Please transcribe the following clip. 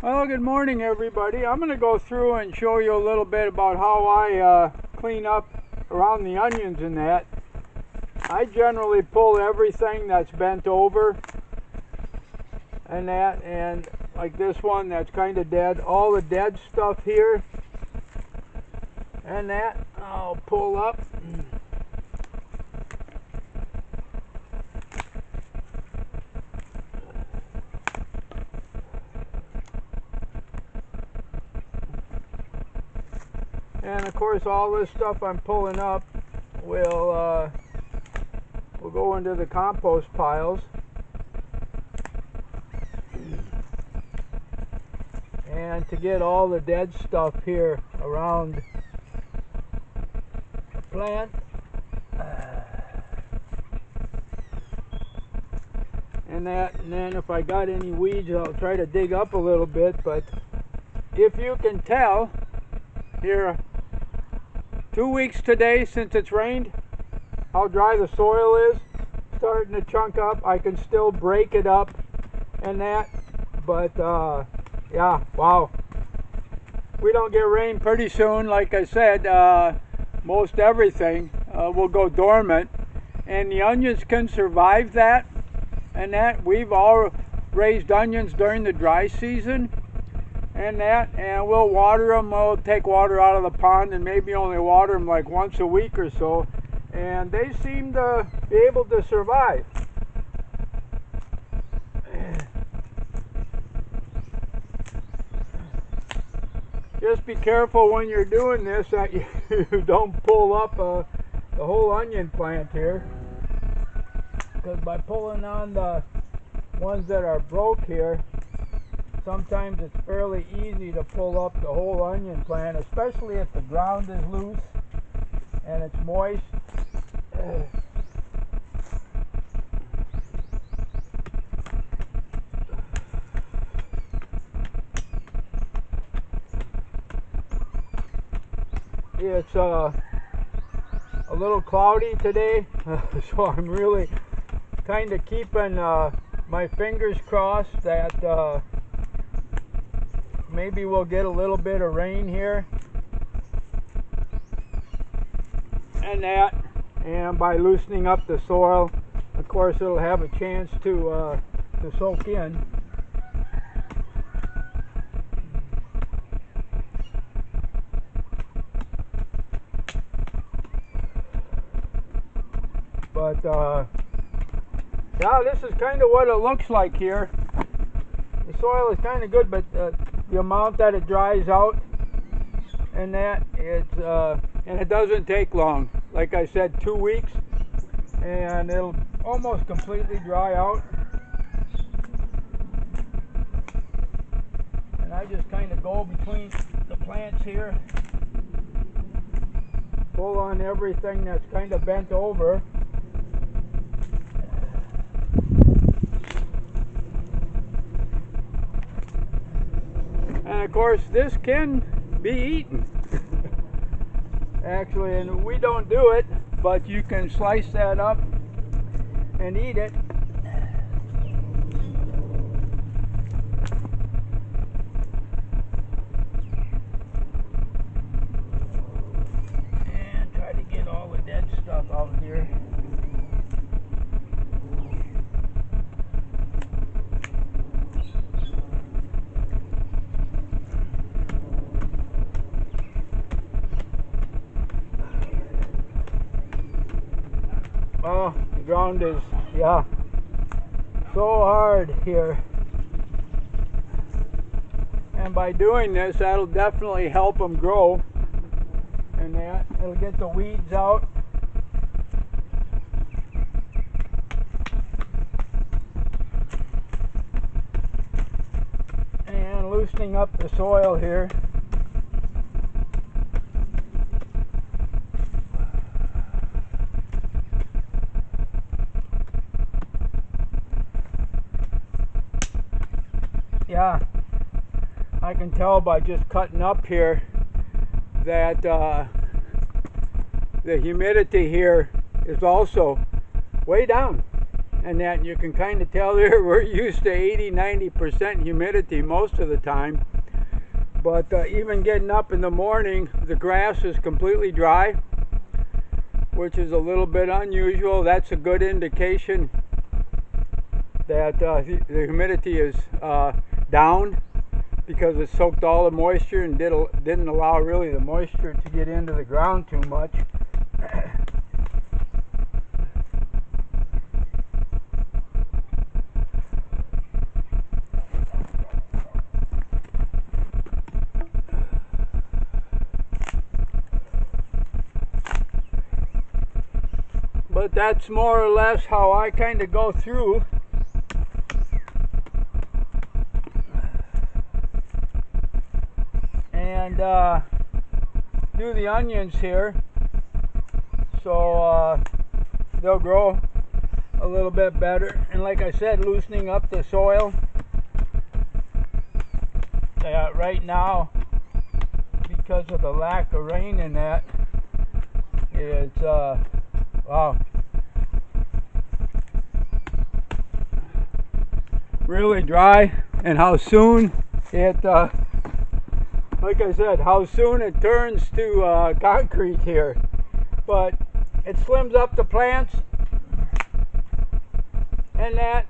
Well, good morning everybody. I'm going to go through and show you a little bit about how I clean up around the onions and that. I generally pull everything that's bent over and that, and like this one that's kind of dead, all the dead stuff here and that I'll pull up. And of course all this stuff I'm pulling up will go into the compost piles. And to get all the dead stuff here around the plant, and then if I got any weeds I'll try to dig up a little bit. But if you can tell here, 2 weeks today since it's rained, how dry the soil is, starting to chunk up. I can still break it up and that, but yeah, wow. We don't get rain pretty soon. Like I said, most everything will go dormant, and the onions can survive that and that. We've all raised onions during the dry season and that, and we'll water them. We'll take water out of the pond and maybe only water them like once a week or so, and they seem to be able to survive. Just be careful when you're doing this that you don't pull up the whole onion plant here, because by pulling on the ones that are broke here, sometimes it's fairly easy to pull up the whole onion plant, especially if the ground is loose and it's moist. It's a little cloudy today, so I'm really kind of keeping my fingers crossed that maybe we'll get a little bit of rain here and that, and by loosening up the soil, of course it'll have a chance to soak in. But yeah, this is kind of what it looks like here. The soil is kind of good, but the amount that it dries out and that, and it doesn't take long. Like I said, 2 weeks and it'll almost completely dry out. And I just kind of go between the plants here, pull on everything that's kind of bent over. And of course this can be eaten actually, and we don't do it, but you can slice that up and eat it. And try to get all the dead stuff out here. Oh, the ground is, yeah, so hard here. And by doing this, that'll definitely help them grow. And that, it'll get the weeds out. And loosening up the soil here. Yeah, I can tell by just cutting up here that the humidity here is also way down. and that you can kind of tell there we're used to 80-90% humidity most of the time. But even getting up in the morning, the grass is completely dry, which is a little bit unusual. That's a good indication that the humidity is down, because it soaked all the moisture and didn't allow really the moisture to get into the ground too much. But that's more or less how I kind of go through. And do the onions here, so they'll grow a little bit better. And like I said, loosening up the soil. Right now, because of the lack of rain in that, it's wow, really dry. And how soon it like I said, how soon it turns to concrete here. But it slims up the plants and that.